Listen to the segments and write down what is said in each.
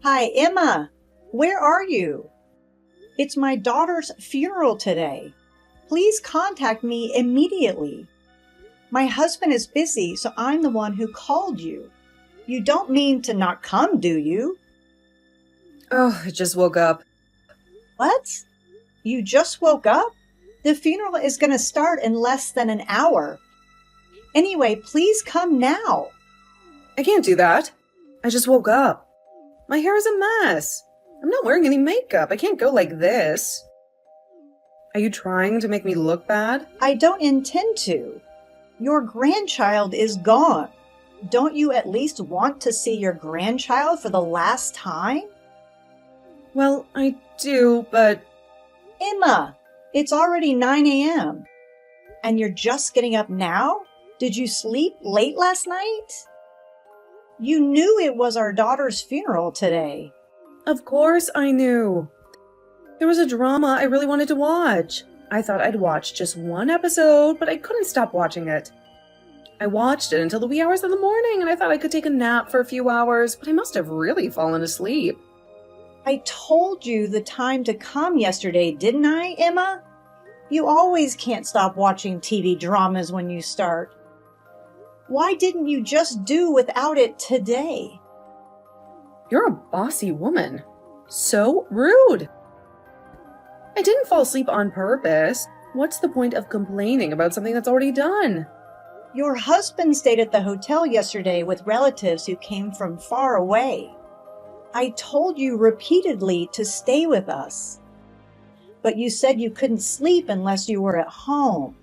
Hi, Emma. Where are you? It's my daughter's funeral today. Please contact me immediately. My husband is busy, so I'm the one who called you. You don't mean to not come, do you? Oh, I just woke up. What? You just woke up? The funeral is going to start in less than an hour. Anyway, please come now. I can't do that. I just woke up. My hair is a mess. I'm not wearing any makeup. I can't go like this. Are you trying to make me look bad? I don't intend to. Your grandchild is gone. Don't you at least want to see your grandchild for the last time? Well, I do, but Emma, it's already 9 a.m. And you're just getting up now? Did you sleep late last night? You knew it was our daughter's funeral today. of course I knew. There was a drama I really wanted to watch. I thought I'd watch just one episode, but I couldn't stop watching it. I watched it until the wee hours of the morning, and I thought I could take a nap for a few hours, but I must have really fallen asleep. I told you the time to come yesterday, didn't I, Emma? You always can't stop watching TV dramas when you start. Why didn't you just do without it today? You're a bossy woman. So rude. I didn't fall asleep on purpose. What's the point of complaining about something that's already done? Your husband stayed at the hotel yesterday with relatives who came from far away. I told you repeatedly to stay with us. But you said you couldn't sleep unless you were at home.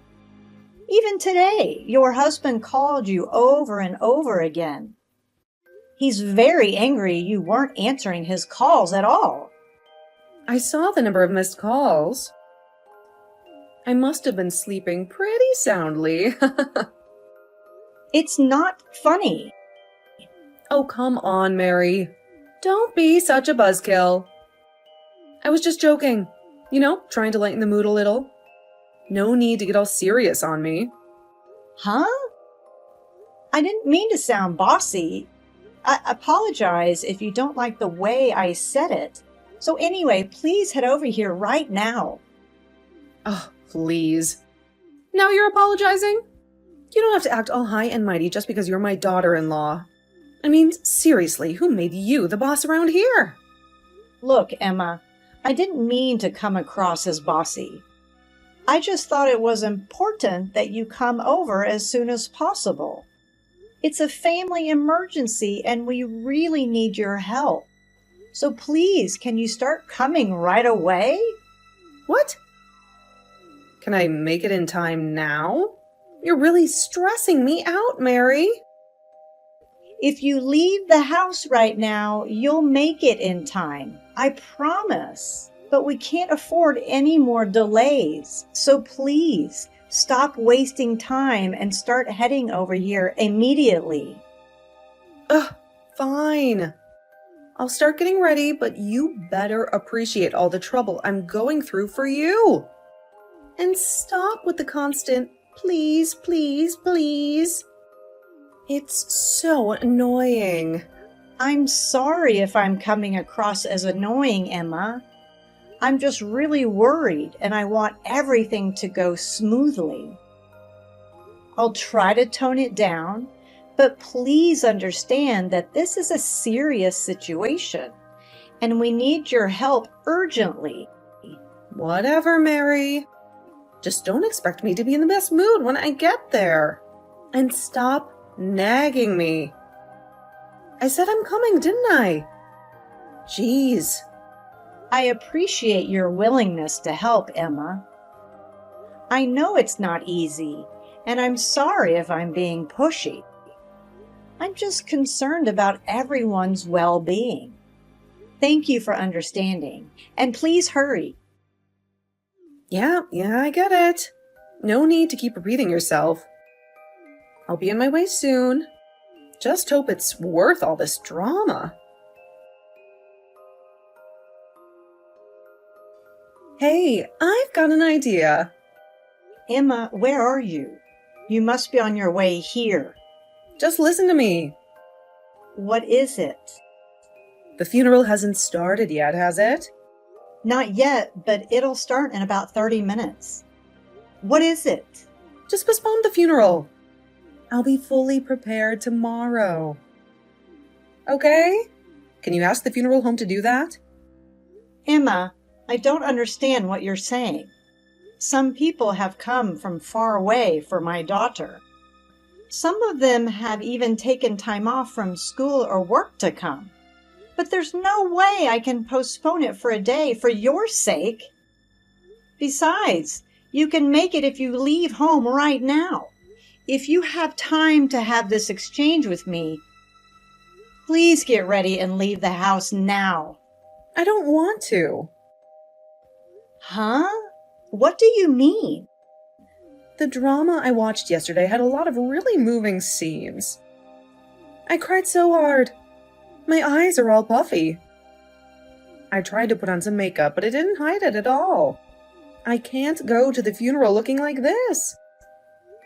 Even today, your husband called you over and over again. He's very angry you weren't answering his calls at all. I saw the number of missed calls. I must have been sleeping pretty soundly. It's not funny. Oh, come on, Mary. Don't be such a buzzkill. I was just joking. Trying to lighten the mood a little. No need to get all serious on me. Huh? I didn't mean to sound bossy. I apologize if you don't like the way I said it. So anyway, please head over here right now. Oh, please. Now you're apologizing? You don't have to act all high and mighty just because you're my daughter-in-law. I mean, seriously, who made you the boss around here? Look, Emma, I didn't mean to come across as bossy. I just thought it was important that you come over as soon as possible. It's a family emergency and we really need your help. So please, can you start coming right away? What? Can I make it in time now? You're really stressing me out, Mary. If you leave the house right now, you'll make it in time. I promise. But we can't afford any more delays. So please, stop wasting time and start heading over here immediately. Ugh, fine. I'll start getting ready, but you better appreciate all the trouble I'm going through for you. And stop with the constant, please, please, please. It's so annoying. I'm sorry if I'm coming across as annoying, Emma. I'm just really worried and I want everything to go smoothly. I'll try to tone it down, but please understand that this is a serious situation and we need your help urgently. Whatever, Mary. Just don't expect me to be in the best mood when I get there. And stop nagging me. I said I'm coming, didn't I? Jeez. I appreciate your willingness to help, Emma. I know it's not easy, and I'm sorry if I'm being pushy. I'm just concerned about everyone's well-being. Thank you for understanding, and please hurry. Yeah, I get it. No need to keep repeating yourself. I'll be on my way soon. Just hope it's worth all this drama. Hey, I've got an idea. Emma, where are you? You must be on your way here. Just listen to me. What is it? The funeral hasn't started yet, has it? Not yet, but it'll start in about 30 minutes. What is it? Just postpone the funeral. I'll be fully prepared tomorrow. Okay? Can you ask the funeral home to do that? Emma, I don't understand what you're saying. Some people have come from far away for my daughter. Some of them have even taken time off from school or work to come. But there's no way I can postpone it for a day for your sake. Besides, you can make it if you leave home right now. If you have time to have this exchange with me, please get ready and leave the house now. I don't want to. Huh? What do you mean? The drama I watched yesterday had a lot of really moving scenes. I cried so hard. My eyes are all puffy. I tried to put on some makeup, but it didn't hide it at all. I can't go to the funeral looking like this.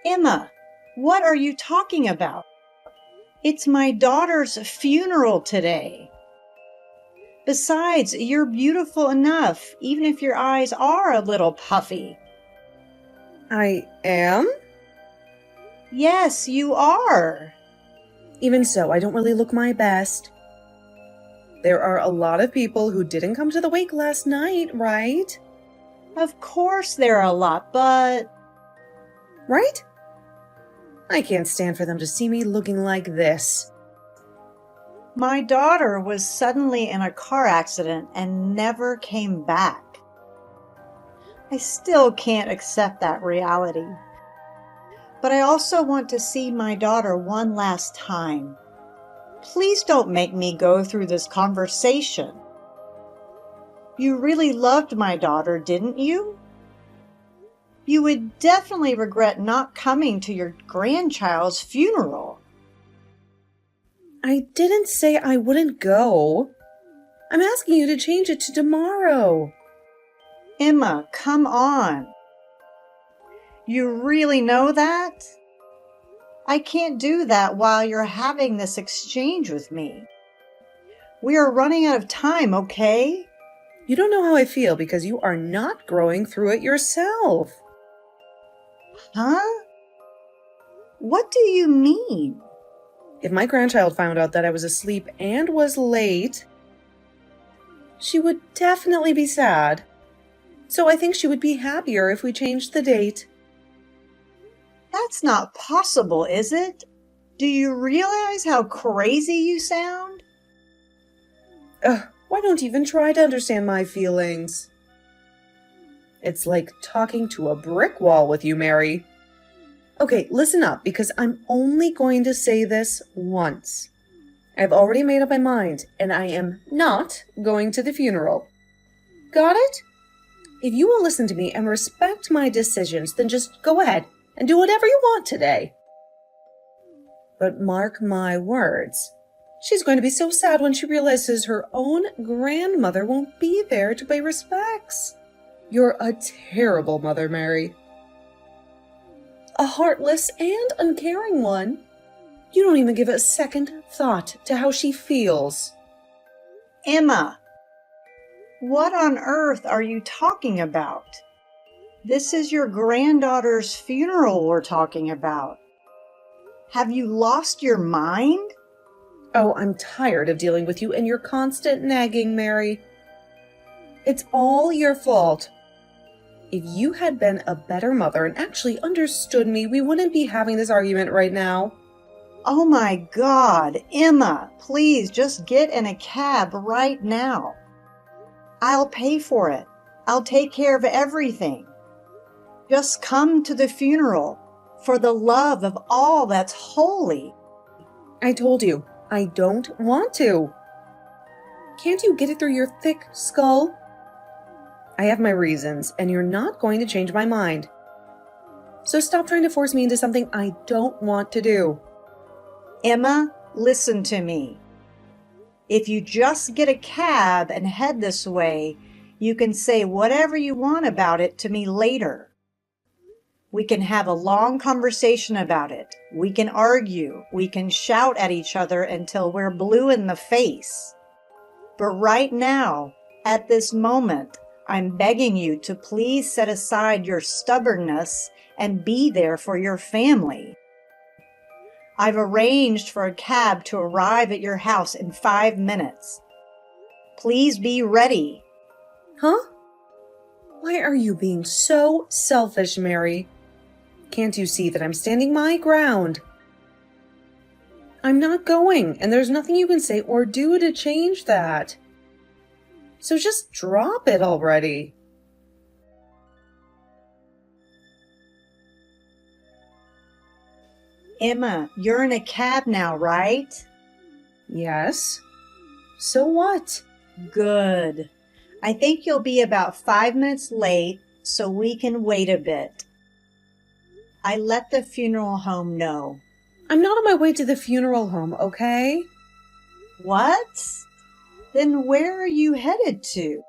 Emma, what are you talking about? It's my daughter's funeral today. Besides, you're beautiful enough, even if your eyes are a little puffy. I am? Yes, you are. Even so, I don't really look my best. There are a lot of people who didn't come to the wake last night, right? Of course there are a lot, but... Right? I can't stand for them to see me looking like this. My daughter was suddenly in a car accident and never came back. I still can't accept that reality. But I also want to see my daughter one last time. Please don't make me go through this conversation. You really loved my daughter, didn't you? You would definitely regret not coming to your grandchild's funeral. I didn't say I wouldn't go. I'm asking you to change it to tomorrow. Emma, come on. You really know that? I can't do that while you're having this exchange with me. We are running out of time, okay? You don't know how I feel because you are not growing through it yourself. Huh? What do you mean? If my grandchild found out that I was asleep and was late, she would definitely be sad. So I think she would be happier if we changed the date. That's not possible, is it? Do you realize how crazy you sound? Why don't you even try to understand my feelings? It's like talking to a brick wall with you, Mary. Okay, listen up, because I'm only going to say this once. I've already made up my mind, and I am not going to the funeral. Got it? If you will listen to me and respect my decisions, then just go ahead and do whatever you want today. But mark my words, she's going to be so sad when she realizes her own grandmother won't be there to pay respects. You're a terrible mother, Mary. A heartless and uncaring one. You don't even give a second thought to how she feels. Emma, what on earth are you talking about? This is your granddaughter's funeral we're talking about. Have you lost your mind? Oh, I'm tired of dealing with you and your constant nagging, Mary. It's all your fault. If you had been a better mother and actually understood me, we wouldn't be having this argument right now. Oh my God, Emma, please just get in a cab right now. I'll pay for it. I'll take care of everything. Just come to the funeral for the love of all that's holy. I told you, I don't want to. Can't you get it through your thick skull? I have my reasons, and you're not going to change my mind. So stop trying to force me into something I don't want to do. Emma, listen to me. If you just get a cab and head this way, you can say whatever you want about it to me later. We can have a long conversation about it. We can argue. We can shout at each other until we're blue in the face. But right now, at this moment, I'm begging you to please set aside your stubbornness and be there for your family. I've arranged for a cab to arrive at your house in 5 minutes. Please be ready. Huh? Why are you being so selfish, Mary? Can't you see that I'm standing my ground? I'm not going, and there's nothing you can say or do to change that. So just drop it already. Emma, you're in a cab now, right? Yes. So what? Good. I think you'll be about 5 minutes late, so we can wait a bit. I let the funeral home know. I'm not on my way to the funeral home, okay? What? Then where are you headed to?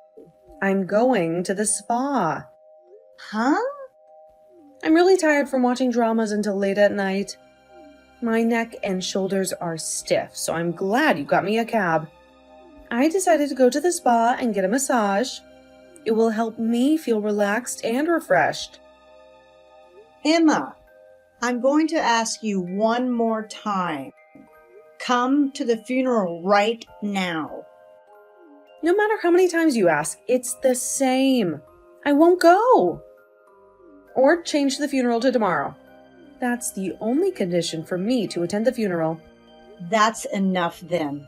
I'm going to the spa. Huh? I'm really tired from watching dramas until late at night. My neck and shoulders are stiff, so I'm glad you got me a cab. I decided to go to the spa and get a massage. It will help me feel relaxed and refreshed. Emma, I'm going to ask you one more time. Come to the funeral right now. No matter how many times you ask, it's the same. I won't go. Or change the funeral to tomorrow. That's the only condition for me to attend the funeral. That's enough then.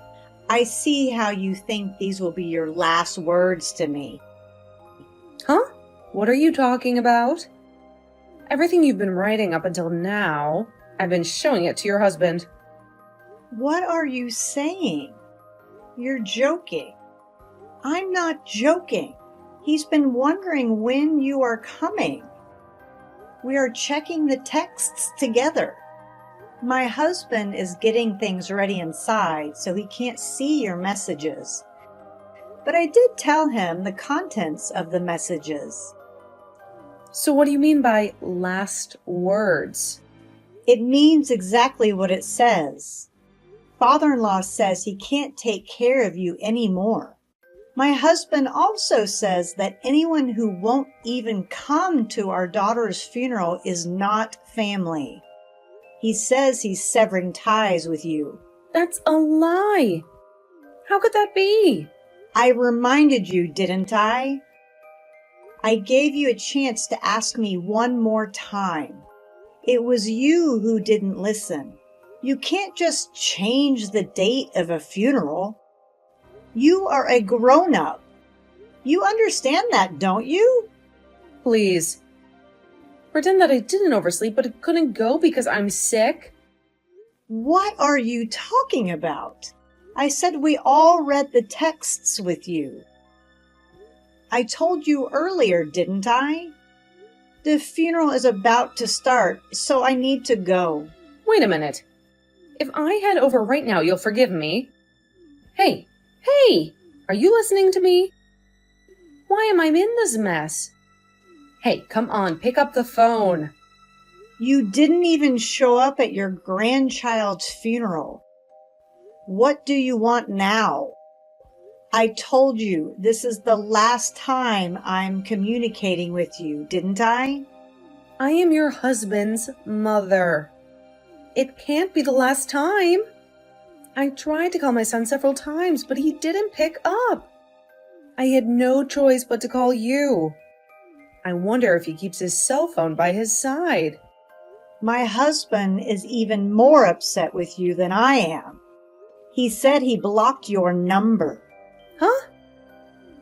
I see how you think these will be your last words to me. Huh? What are you talking about? Everything you've been writing up until now, I've been showing it to your husband. What are you saying? You're joking. I'm not joking. He's been wondering when you are coming. We are checking the texts together. My husband is getting things ready inside, so he can't see your messages. But I did tell him the contents of the messages. So what do you mean by last words? It means exactly what it says. Father-in-law says he can't take care of you anymore. My husband also says that anyone who won't even come to our daughter's funeral is not family. He says he's severing ties with you. That's a lie. How could that be? I reminded you, didn't I? I gave you a chance to ask me one more time. It was you who didn't listen. You can't just change the date of a funeral. You are a grown-up. You understand that, don't you? Please. Pretend that I didn't oversleep, but couldn't go because I'm sick. What are you talking about? I said we all read the texts with you. I told you earlier, didn't I? The funeral is about to start, so I need to go. Wait a minute. If I head over right now, you'll forgive me. Hey, are you listening to me? Why am I in this mess? Hey, come on, pick up the phone. You didn't even show up at your grandchild's funeral. What do you want now? I told you this is the last time I'm communicating with you, didn't I? I am your husband's mother. It can't be the last time. I tried to call my son several times, but he didn't pick up. I had no choice but to call you. I wonder if he keeps his cell phone by his side. My husband is even more upset with you than I am. He said he blocked your number. Huh?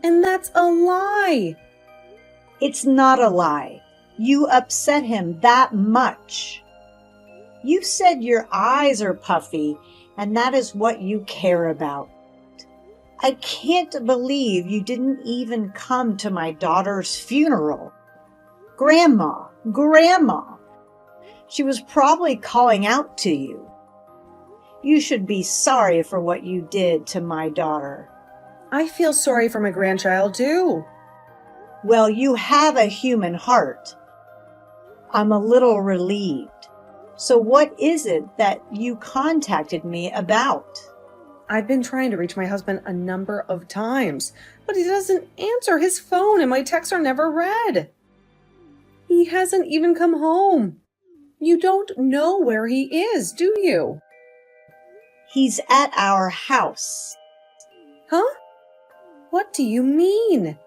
And that's a lie. It's not a lie. You upset him that much. You said your eyes are puffy, and that is what you care about. I can't believe you didn't even come to my daughter's funeral. Grandma. She was probably calling out to you. You should be sorry for what you did to my daughter. I feel sorry for my grandchild, too. Well, you have a human heart. I'm a little relieved. So what is it that you contacted me about? I've been trying to reach my husband a number of times, but he doesn't answer his phone and my texts are never read. He hasn't even come home. You don't know where he is, do you? He's at our house. Huh? What do you mean?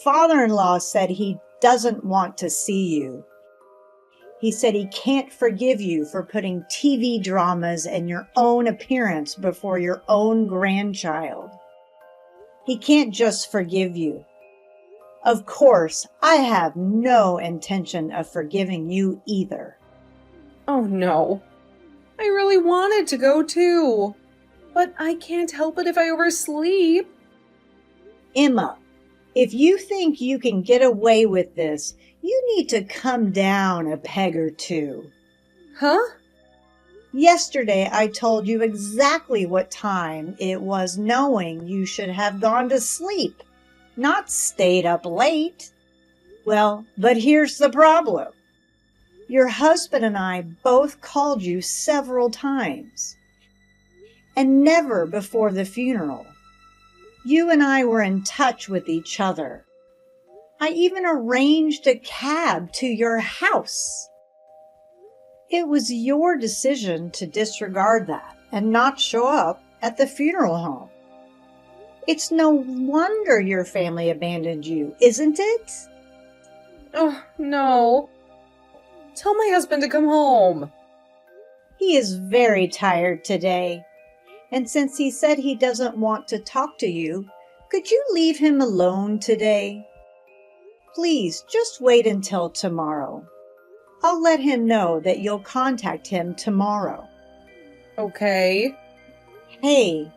Father-in-law said he doesn't want to see you. He said he can't forgive you for putting TV dramas and your own appearance before your own grandchild. He can't just forgive you. Of course, I have no intention of forgiving you either. Oh no. I really wanted to go too. But I can't help it if I oversleep. Emma, if you think you can get away with this, you need to come down a peg or two. Huh? Yesterday I told you exactly what time it was, knowing you should have gone to sleep, not stayed up late. Well, but here's the problem. Your husband and I both called you several times, and never before the funeral. You and I were in touch with each other. I even arranged a cab to your house. It was your decision to disregard that and not show up at the funeral home. It's no wonder your family abandoned you, isn't it? Oh, no. Tell my husband to come home. He is very tired today. And since he said he doesn't want to talk to you, could you leave him alone today? Please, just wait until tomorrow. I'll let him know that you'll contact him tomorrow. Okay. Hey,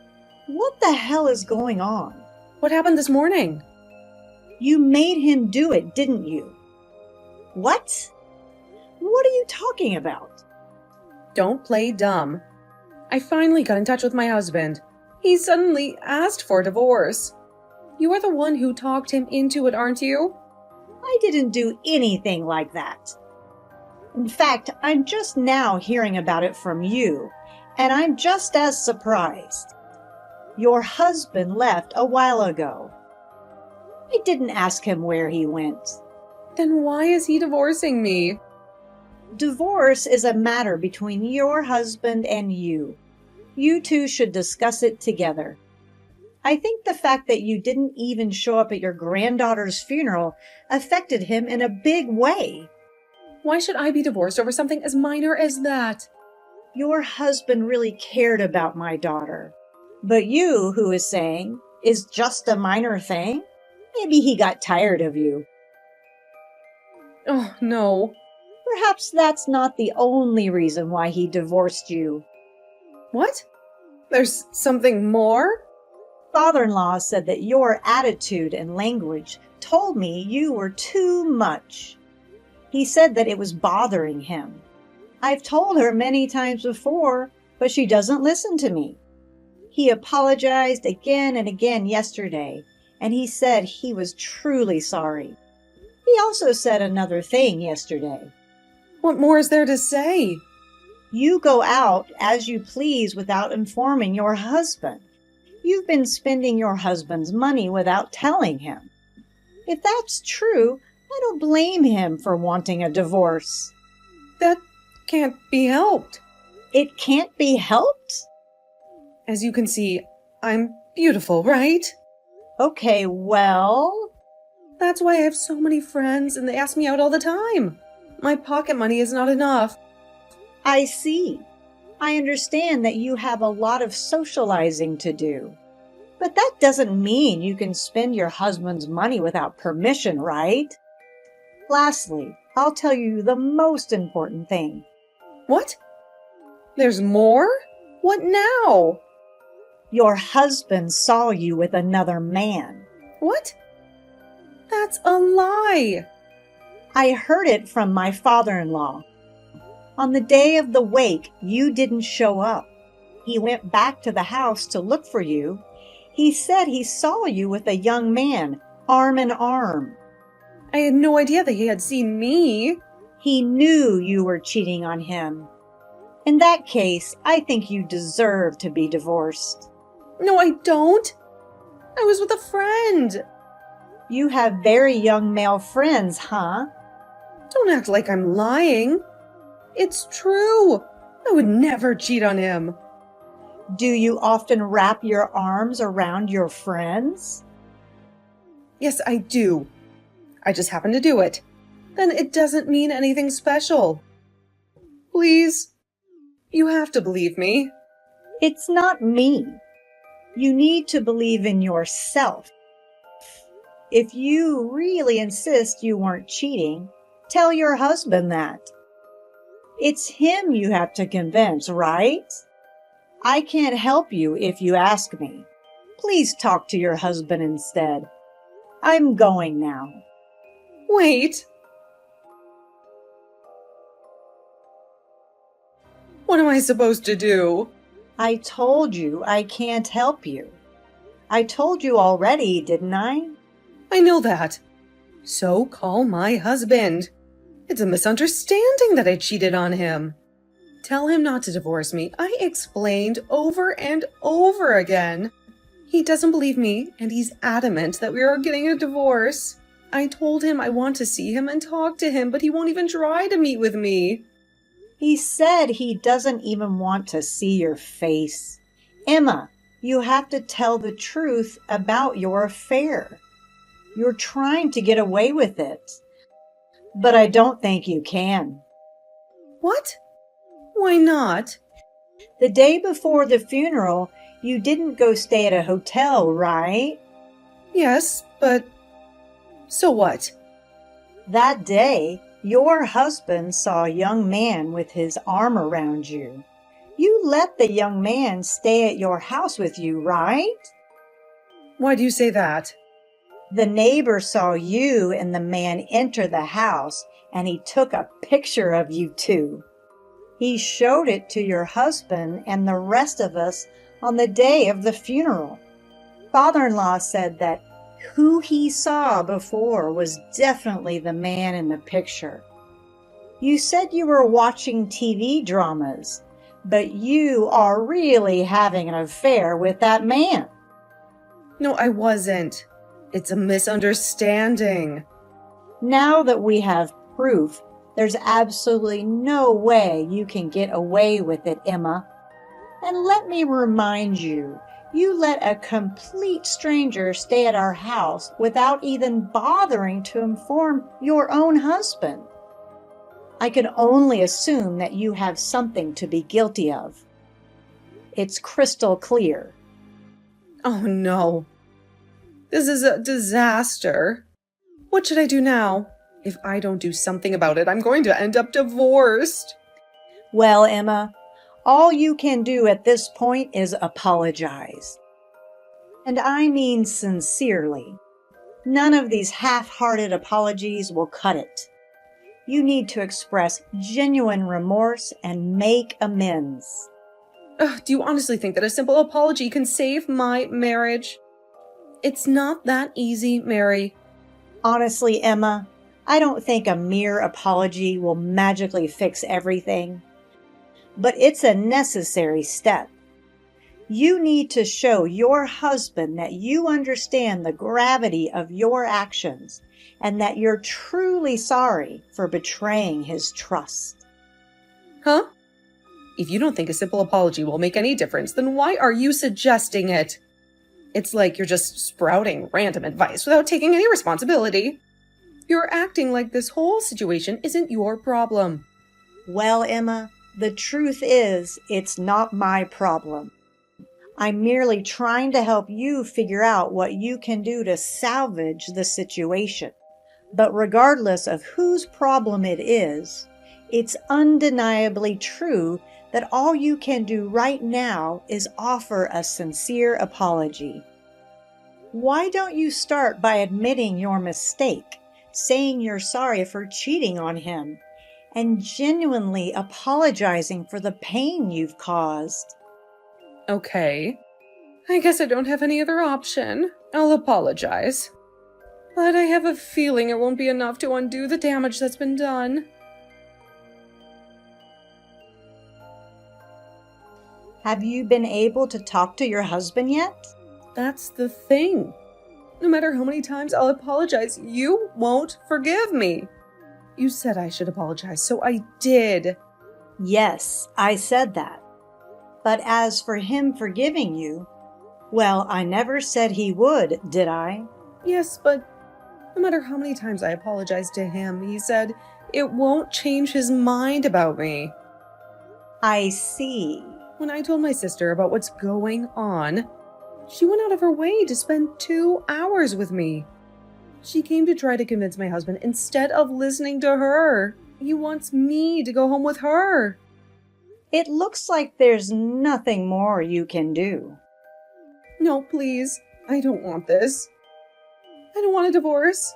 what the hell is going on? What happened this morning? You made him do it, didn't you? What? What are you talking about? Don't play dumb. I finally got in touch with my husband. He suddenly asked for a divorce. You are the one who talked him into it, aren't you? I didn't do anything like that. In fact, I'm just now hearing about it from you, and I'm just as surprised. Your husband left a while ago. I didn't ask him where he went. Then why is he divorcing me? Divorce is a matter between your husband and you. You two should discuss it together. I think the fact that you didn't even show up at your granddaughter's funeral affected him in a big way. Why should I be divorced over something as minor as that? Your husband really cared about my daughter. But you, who is saying, is just a minor thing? Maybe he got tired of you. Oh, no. Perhaps that's not the only reason why he divorced you. What? There's something more? Father-in-law said that your attitude and language told me you were too much. He said that it was bothering him. I've told her many times before, but she doesn't listen to me. He apologized again and again yesterday, and he said he was truly sorry. He also said another thing yesterday. What more is there to say? You go out as you please without informing your husband. You've been spending your husband's money without telling him. If that's true, I don't blame him for wanting a divorce. That can't be helped. It can't be helped? As you can see, I'm beautiful, right? Okay, well... That's why I have so many friends and they ask me out all the time. My pocket money is not enough. I see. I understand that you have a lot of socializing to do. But that doesn't mean you can spend your husband's money without permission, right? Lastly, I'll tell you the most important thing. What? There's more? What now? Your husband saw you with another man. What? That's a lie. I heard it from my father-in-law. On the day of the wake, you didn't show up. He went back to the house to look for you. He said he saw you with a young man, arm in arm. I had no idea that he had seen me. He knew you were cheating on him. In that case, I think you deserve to be divorced. No, I don't. I was with a friend. You have very young male friends, huh? Don't act like I'm lying. It's true. I would never cheat on him. Do you often wrap your arms around your friends? Yes, I do. I just happen to do it. Then it doesn't mean anything special. Please, you have to believe me. It's not me. You need to believe in yourself. If you really insist you weren't cheating, tell your husband that. It's him you have to convince, right? I can't help you if you ask me. Please talk to your husband instead. I'm going now. Wait. What am I supposed to do? I told you I can't help you. I told you already, didn't I? I know that. So call my husband. It's a misunderstanding that I cheated on him. Tell him not to divorce me. I explained over and over again. He doesn't believe me, and he's adamant that we are getting a divorce. I told him I want to see him and talk to him, but he won't even try to meet with me. He said he doesn't even want to see your face. Emma, you have to tell the truth about your affair. You're trying to get away with it, but I don't think you can. What? Why not? The day before the funeral, you didn't go stay at a hotel, right? Yes, but so what? That day, your husband saw a young man with his arm around you. You let the young man stay at your house with you, right? Why do you say that? The neighbor saw you and the man enter the house, and he took a picture of you two. He showed it to your husband and the rest of us on the day of the funeral. Father-in-law said that who he saw before was definitely the man in the picture. You said you were watching TV dramas, but you are really having an affair with that man. No, I wasn't. It's a misunderstanding. Now that we have proof, there's absolutely no way you can get away with it, Emma. And let me remind you, you let a complete stranger stay at our house without even bothering to inform your own husband. I can only assume that you have something to be guilty of. It's crystal clear. Oh no. This is a disaster. What should I do now? If I don't do something about it, I'm going to end up divorced. Well, Emma, all you can do at this point is apologize. And I mean sincerely. None of these half-hearted apologies will cut it. You need to express genuine remorse and make amends. Do you honestly think that a simple apology can save my marriage? It's not that easy, Mary. Honestly, Emma, I don't think a mere apology will magically fix everything. But it's a necessary step. You need to show your husband that you understand the gravity of your actions and that you're truly sorry for betraying his trust. Huh? If you don't think a simple apology will make any difference, then why are you suggesting it? It's like you're just sprouting random advice without taking any responsibility. You're acting like this whole situation isn't your problem. Well, Emma, the truth is, it's not my problem. I'm merely trying to help you figure out what you can do to salvage the situation. But regardless of whose problem it is, it's undeniably true that all you can do right now is offer a sincere apology. Why don't you start by admitting your mistake, saying you're sorry for cheating on him, and genuinely apologizing for the pain you've caused? Okay. I guess I don't have any other option. I'll apologize. But I have a feeling it won't be enough to undo the damage that's been done. Have you been able to talk to your husband yet? That's the thing. No matter how many times I'll apologize, you won't forgive me. You said I should apologize, so I did. Yes, I said that. But as for him forgiving you, well, I never said he would, did I? Yes, but no matter how many times I apologized to him, he said it won't change his mind about me. I see. When I told my sister about what's going on, she went out of her way to spend 2 hours with me. She came to try to convince my husband instead of listening to her. He wants me to go home with her. It looks like there's nothing more you can do. No, please. I don't want this. I don't want a divorce.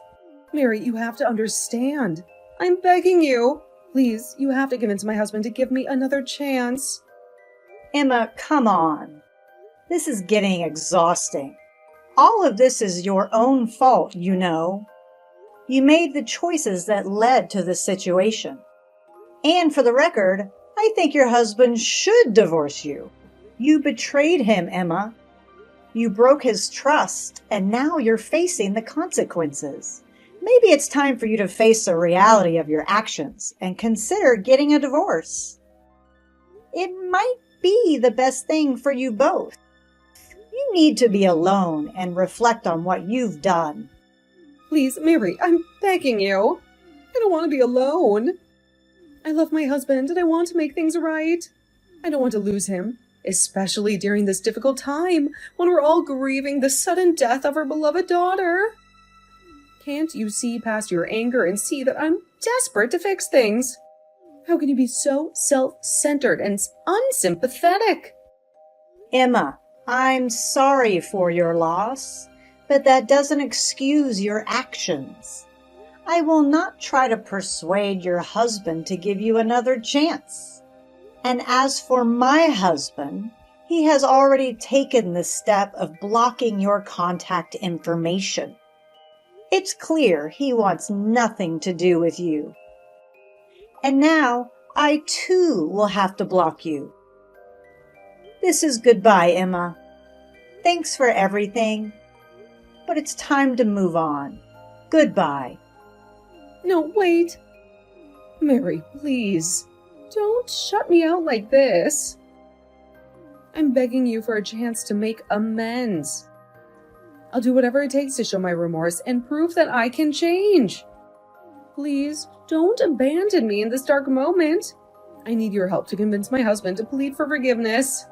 Mary, you have to understand. I'm begging you. Please, you have to convince my husband to give me another chance. Emma, come on. This is getting exhausting. All of this is your own fault, you know. You made the choices that led to this situation. And for the record, I think your husband should divorce you. You betrayed him, Emma. You broke his trust, and now you're facing the consequences. Maybe it's time for you to face the reality of your actions and consider getting a divorce. It might be the best thing for you both. You need to be alone and reflect on what you've done. Please, Mary, I'm begging you. I don't want to be alone. I love my husband and I want to make things right. I don't want to lose him, especially during this difficult time when we're all grieving the sudden death of our beloved daughter. Can't you see past your anger and see that I'm desperate to fix things? How can you be so self-centered and unsympathetic? Emma, I'm sorry for your loss, but that doesn't excuse your actions. I will not try to persuade your husband to give you another chance. And as for my husband, he has already taken the step of blocking your contact information. It's clear he wants nothing to do with you. And now I too will have to block you. This is goodbye, Emma. Thanks for everything, but it's time to move on. Goodbye. No, wait. Mary, please. Don't shut me out like this. I'm begging you for a chance to make amends. I'll do whatever it takes to show my remorse and prove that I can change. Please, don't abandon me in this dark moment. I need your help to convince my husband to plead for forgiveness.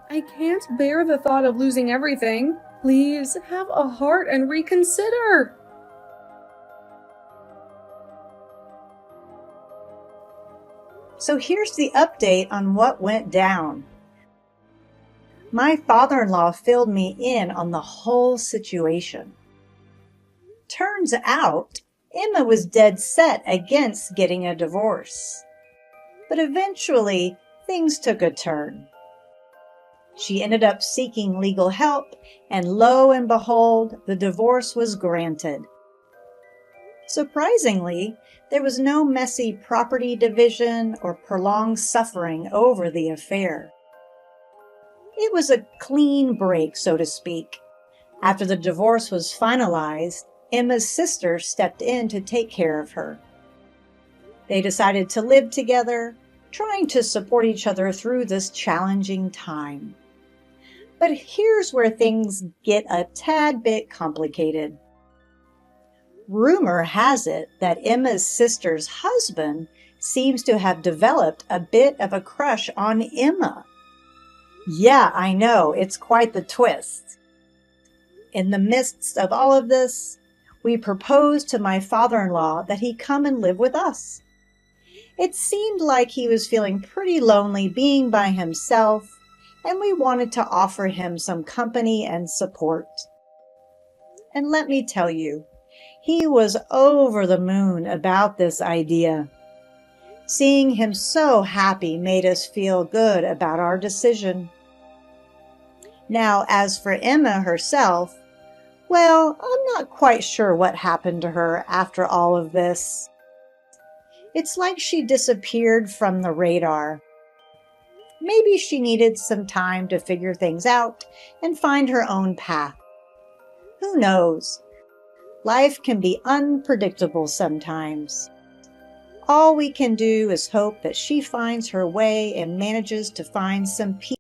I can't bear the thought of losing everything. Please, have a heart and reconsider. So here's the update on what went down. My father-in-law filled me in on the whole situation. Turns out, Emma was dead set against getting a divorce. But eventually, things took a turn. She ended up seeking legal help, and lo and behold, the divorce was granted. Surprisingly, there was no messy property division or prolonged suffering over the affair. It was a clean break, so to speak. After the divorce was finalized, Emma's sister stepped in to take care of her. They decided to live together, trying to support each other through this challenging time. But here's where things get a tad bit complicated. Rumor has it that Emma's sister's husband seems to have developed a bit of a crush on Emma. Yeah, I know, it's quite the twist. In the midst of all of this, we proposed to my father-in-law that he come and live with us. It seemed like he was feeling pretty lonely being by himself, and we wanted to offer him some company and support. And let me tell you, he was over the moon about this idea. Seeing him so happy made us feel good about our decision. Now, as for Emma herself, well, I'm not quite sure what happened to her after all of this. It's like she disappeared from the radar. Maybe she needed some time to figure things out and find her own path. Who knows? Life can be unpredictable sometimes. All we can do is hope that she finds her way and manages to find some peace